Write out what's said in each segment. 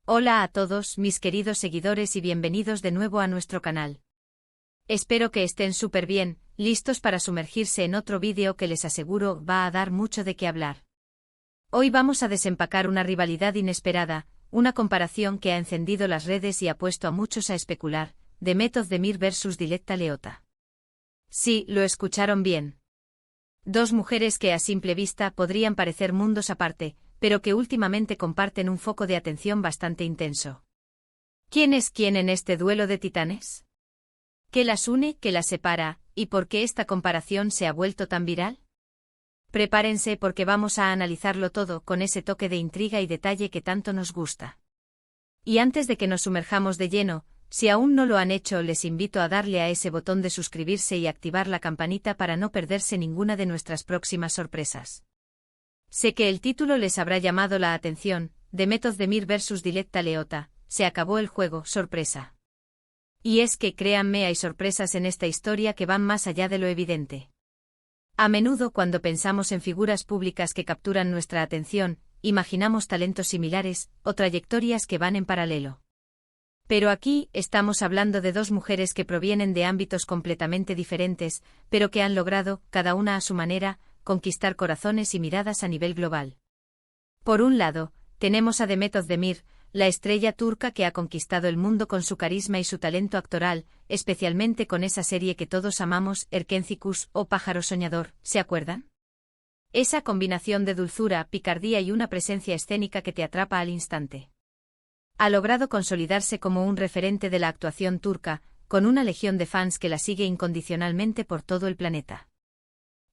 Hola a todos mis queridos seguidores y bienvenidos de nuevo a nuestro canal. Espero que estén súper bien, listos para sumergirse en otro vídeo que les aseguro va a dar mucho de qué hablar. Hoy vamos a desempacar una rivalidad inesperada, una comparación que ha encendido las redes y ha puesto a muchos a especular, Demet Özdemir vs Diletta Leotta. Sí, lo escucharon bien. Dos mujeres que a simple vista podrían parecer mundos aparte, pero que últimamente comparten un foco de atención bastante intenso. ¿Quién es quién en este duelo de titanes? ¿Qué las une, qué las separa, y por qué esta comparación se ha vuelto tan viral? Prepárense porque vamos a analizarlo todo con ese toque de intriga y detalle que tanto nos gusta. Y antes de que nos sumerjamos de lleno, si aún no lo han hecho, les invito a darle a ese botón de suscribirse y activar la campanita para no perderse ninguna de nuestras próximas sorpresas. Sé que el título les habrá llamado la atención, Demet Özdemir vs Diletta Leotta, se acabó el juego, sorpresa. Y es que créanme, hay sorpresas en esta historia que van más allá de lo evidente. A menudo cuando pensamos en figuras públicas que capturan nuestra atención, imaginamos talentos similares, o trayectorias que van en paralelo. Pero aquí estamos hablando de dos mujeres que provienen de ámbitos completamente diferentes, pero que han logrado, cada una a su manera, conquistar corazones y miradas a nivel global. Por un lado, tenemos a Demet Özdemir, la estrella turca que ha conquistado el mundo con su carisma y su talento actoral, especialmente con esa serie que todos amamos, Erkenci o Pájaro Soñador, ¿se acuerdan? Esa combinación de dulzura, picardía y una presencia escénica que te atrapa al instante. Ha logrado consolidarse como un referente de la actuación turca, con una legión de fans que la sigue incondicionalmente por todo el planeta.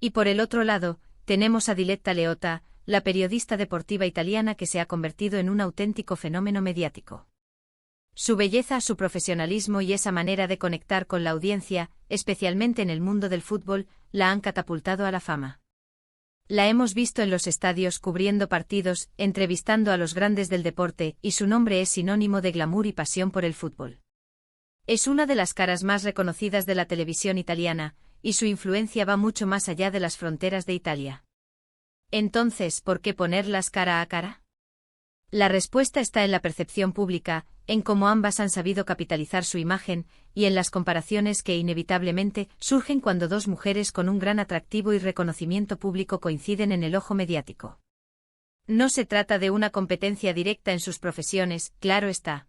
Y por el otro lado, tenemos a Diletta Leotta, la periodista deportiva italiana que se ha convertido en un auténtico fenómeno mediático. Su belleza, su profesionalismo y esa manera de conectar con la audiencia, especialmente en el mundo del fútbol, la han catapultado a la fama. La hemos visto en los estadios cubriendo partidos, entrevistando a los grandes del deporte, y su nombre es sinónimo de glamour y pasión por el fútbol. Es una de las caras más reconocidas de la televisión italiana, y su influencia va mucho más allá de las fronteras de Italia. Entonces, ¿por qué ponerlas cara a cara? La respuesta está en la percepción pública, en cómo ambas han sabido capitalizar su imagen, y en las comparaciones que inevitablemente surgen cuando dos mujeres con un gran atractivo y reconocimiento público coinciden en el ojo mediático. No se trata de una competencia directa en sus profesiones, claro está.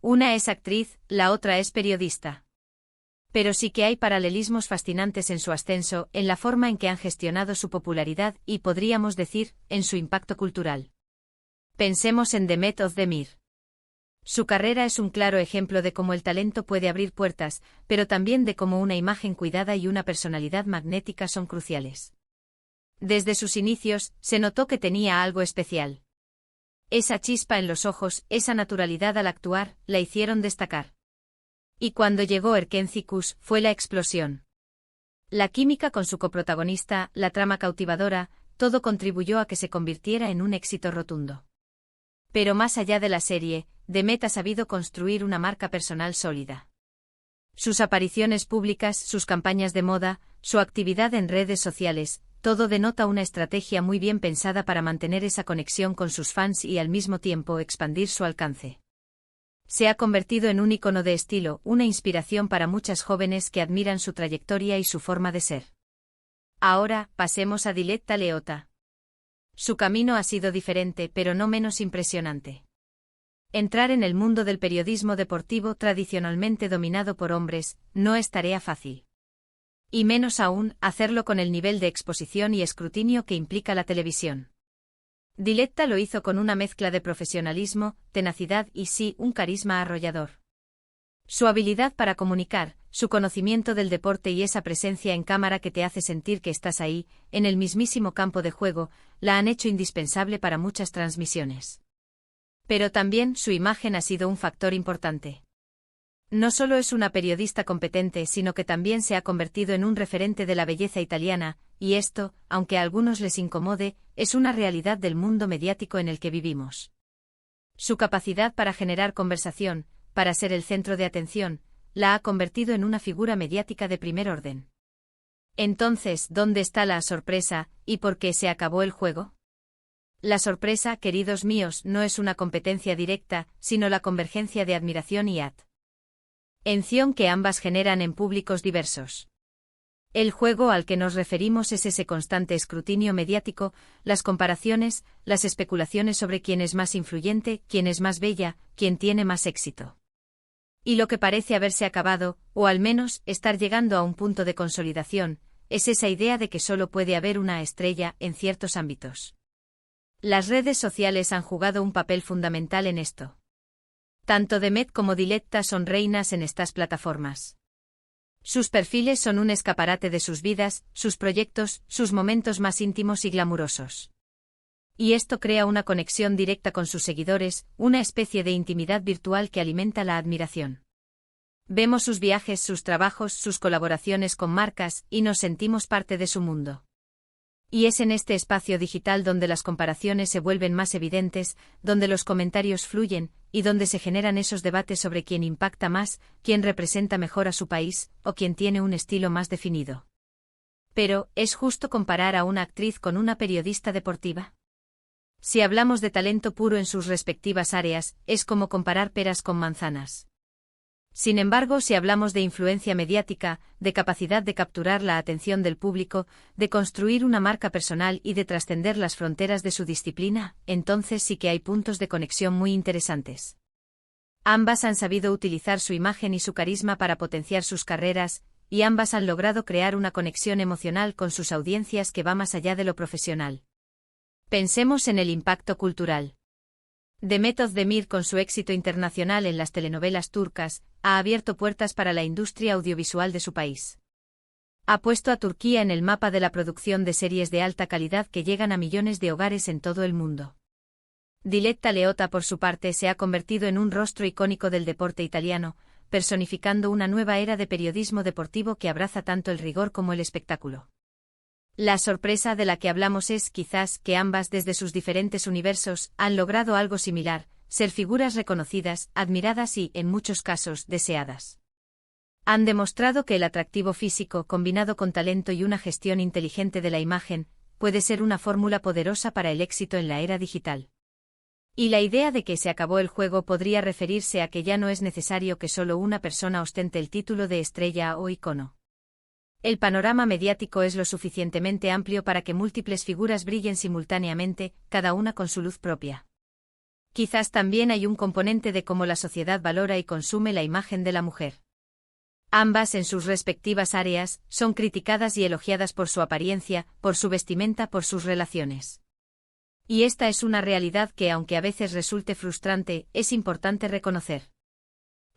Una es actriz, la otra es periodista. Pero sí que hay paralelismos fascinantes en su ascenso, en la forma en que han gestionado su popularidad y, podríamos decir, en su impacto cultural. Pensemos en Demet Özdemir. Su carrera es un claro ejemplo de cómo el talento puede abrir puertas, pero también de cómo una imagen cuidada y una personalidad magnética son cruciales. Desde sus inicios, se notó que tenía algo especial. Esa chispa en los ojos, esa naturalidad al actuar, la hicieron destacar. Y cuando llegó Erkenci, fue la explosión. La química con su coprotagonista, la trama cautivadora, todo contribuyó a que se convirtiera en un éxito rotundo. Pero más allá de la serie, Demet ha sabido construir una marca personal sólida. Sus apariciones públicas, sus campañas de moda, su actividad en redes sociales, todo denota una estrategia muy bien pensada para mantener esa conexión con sus fans y al mismo tiempo expandir su alcance. Se ha convertido en un icono de estilo, una inspiración para muchas jóvenes que admiran su trayectoria y su forma de ser. Ahora, pasemos a Diletta Leotta. Su camino ha sido diferente, pero no menos impresionante. Entrar en el mundo del periodismo deportivo tradicionalmente dominado por hombres, no es tarea fácil. Y menos aún, hacerlo con el nivel de exposición y escrutinio que implica la televisión. Diletta lo hizo con una mezcla de profesionalismo, tenacidad y sí, un carisma arrollador. Su habilidad para comunicar, su conocimiento del deporte y esa presencia en cámara que te hace sentir que estás ahí, en el mismísimo campo de juego, la han hecho indispensable para muchas transmisiones. Pero también su imagen ha sido un factor importante. No solo es una periodista competente, sino que también se ha convertido en un referente de la belleza italiana, y esto, aunque a algunos les incomode, es una realidad del mundo mediático en el que vivimos. Su capacidad para generar conversación, para ser el centro de atención, la ha convertido en una figura mediática de primer orden. Entonces, ¿dónde está la sorpresa, y por qué se acabó el juego? La sorpresa, queridos míos, no es una competencia directa, sino la convergencia de admiración y atención que ambas generan en públicos diversos. El juego al que nos referimos es ese constante escrutinio mediático, las comparaciones, las especulaciones sobre quién es más influyente, quién es más bella, quién tiene más éxito. Y lo que parece haberse acabado, o al menos estar llegando a un punto de consolidación, es esa idea de que solo puede haber una estrella en ciertos ámbitos. Las redes sociales han jugado un papel fundamental en esto. Tanto Demet como Diletta son reinas en estas plataformas. Sus perfiles son un escaparate de sus vidas, sus proyectos, sus momentos más íntimos y glamurosos. Y esto crea una conexión directa con sus seguidores, una especie de intimidad virtual que alimenta la admiración. Vemos sus viajes, sus trabajos, sus colaboraciones con marcas, y nos sentimos parte de su mundo. Y es en este espacio digital donde las comparaciones se vuelven más evidentes, donde los comentarios fluyen, y donde se generan esos debates sobre quién impacta más, quién representa mejor a su país, o quién tiene un estilo más definido. Pero, ¿es justo comparar a una actriz con una periodista deportiva? Si hablamos de talento puro en sus respectivas áreas, es como comparar peras con manzanas. Sin embargo, si hablamos de influencia mediática, de capacidad de capturar la atención del público, de construir una marca personal y de trascender las fronteras de su disciplina, entonces sí que hay puntos de conexión muy interesantes. Ambas han sabido utilizar su imagen y su carisma para potenciar sus carreras, y ambas han logrado crear una conexión emocional con sus audiencias que va más allá de lo profesional. Pensemos en el impacto cultural. Demet Özdemir, con su éxito internacional en las telenovelas turcas, ha abierto puertas para la industria audiovisual de su país. Ha puesto a Turquía en el mapa de la producción de series de alta calidad que llegan a millones de hogares en todo el mundo. Diletta Leotta, por su parte, se ha convertido en un rostro icónico del deporte italiano, personificando una nueva era de periodismo deportivo que abraza tanto el rigor como el espectáculo. La sorpresa de la que hablamos es, quizás, que ambas, desde sus diferentes universos, han logrado algo similar: ser figuras reconocidas, admiradas y, en muchos casos, deseadas. Han demostrado que el atractivo físico, combinado con talento y una gestión inteligente de la imagen, puede ser una fórmula poderosa para el éxito en la era digital. Y la idea de que se acabó el juego podría referirse a que ya no es necesario que solo una persona ostente el título de estrella o icono. El panorama mediático es lo suficientemente amplio para que múltiples figuras brillen simultáneamente, cada una con su luz propia. Quizás también hay un componente de cómo la sociedad valora y consume la imagen de la mujer. Ambas, en sus respectivas áreas, son criticadas y elogiadas por su apariencia, por su vestimenta, por sus relaciones. Y esta es una realidad que, aunque a veces resulte frustrante, es importante reconocer.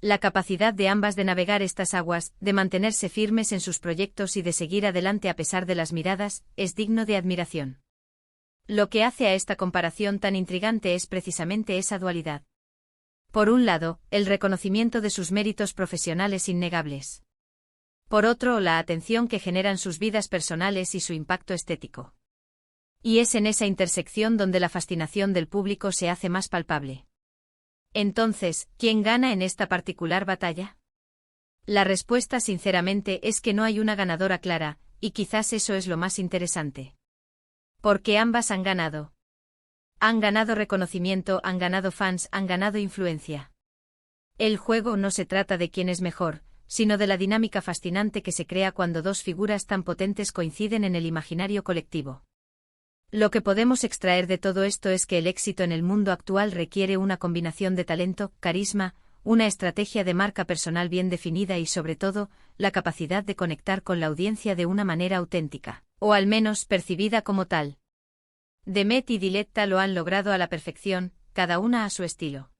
La capacidad de ambas de navegar estas aguas, de mantenerse firmes en sus proyectos y de seguir adelante a pesar de las miradas, es digno de admiración. Lo que hace a esta comparación tan intrigante es precisamente esa dualidad. Por un lado, el reconocimiento de sus méritos profesionales innegables. Por otro, la atención que generan sus vidas personales y su impacto estético. Y es en esa intersección donde la fascinación del público se hace más palpable. Entonces, ¿quién gana en esta particular batalla? La respuesta, sinceramente, es que no hay una ganadora clara, y quizás eso es lo más interesante. Porque ambas han ganado. Han ganado reconocimiento, han ganado fans, han ganado influencia. El juego no se trata de quién es mejor, sino de la dinámica fascinante que se crea cuando dos figuras tan potentes coinciden en el imaginario colectivo. Lo que podemos extraer de todo esto es que el éxito en el mundo actual requiere una combinación de talento, carisma, una estrategia de marca personal bien definida y, sobre todo, la capacidad de conectar con la audiencia de una manera auténtica, o al menos percibida como tal. Demet y Diletta lo han logrado a la perfección, cada una a su estilo.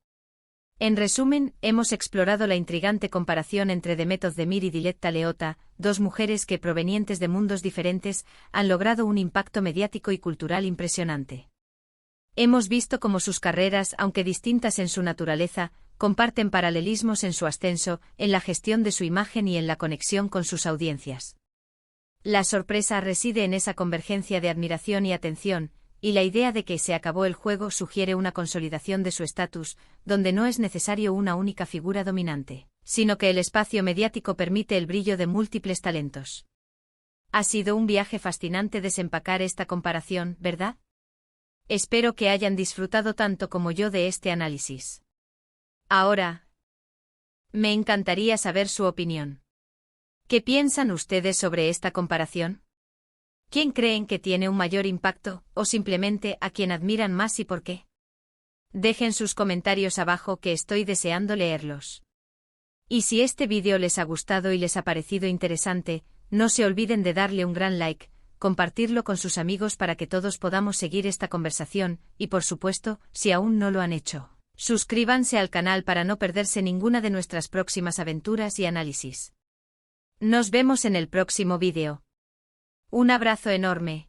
En resumen, hemos explorado la intrigante comparación entre Demet Özdemir y Diletta Leotta, dos mujeres que, provenientes de mundos diferentes, han logrado un impacto mediático y cultural impresionante. Hemos visto cómo sus carreras, aunque distintas en su naturaleza, comparten paralelismos en su ascenso, en la gestión de su imagen y en la conexión con sus audiencias. La sorpresa reside en esa convergencia de admiración y atención, y la idea de que se acabó el juego sugiere una consolidación de su estatus, donde no es necesario una única figura dominante, sino que el espacio mediático permite el brillo de múltiples talentos. Ha sido un viaje fascinante desempacar esta comparación, ¿verdad? Espero que hayan disfrutado tanto como yo de este análisis. Ahora, me encantaría saber su opinión. ¿Qué piensan ustedes sobre esta comparación? ¿Quién creen que tiene un mayor impacto, o simplemente a quien admiran más y por qué? Dejen sus comentarios abajo que estoy deseando leerlos. Y si este vídeo les ha gustado y les ha parecido interesante, no se olviden de darle un gran like, compartirlo con sus amigos para que todos podamos seguir esta conversación, y por supuesto, si aún no lo han hecho, suscríbanse al canal para no perderse ninguna de nuestras próximas aventuras y análisis. Nos vemos en el próximo vídeo. Un abrazo enorme.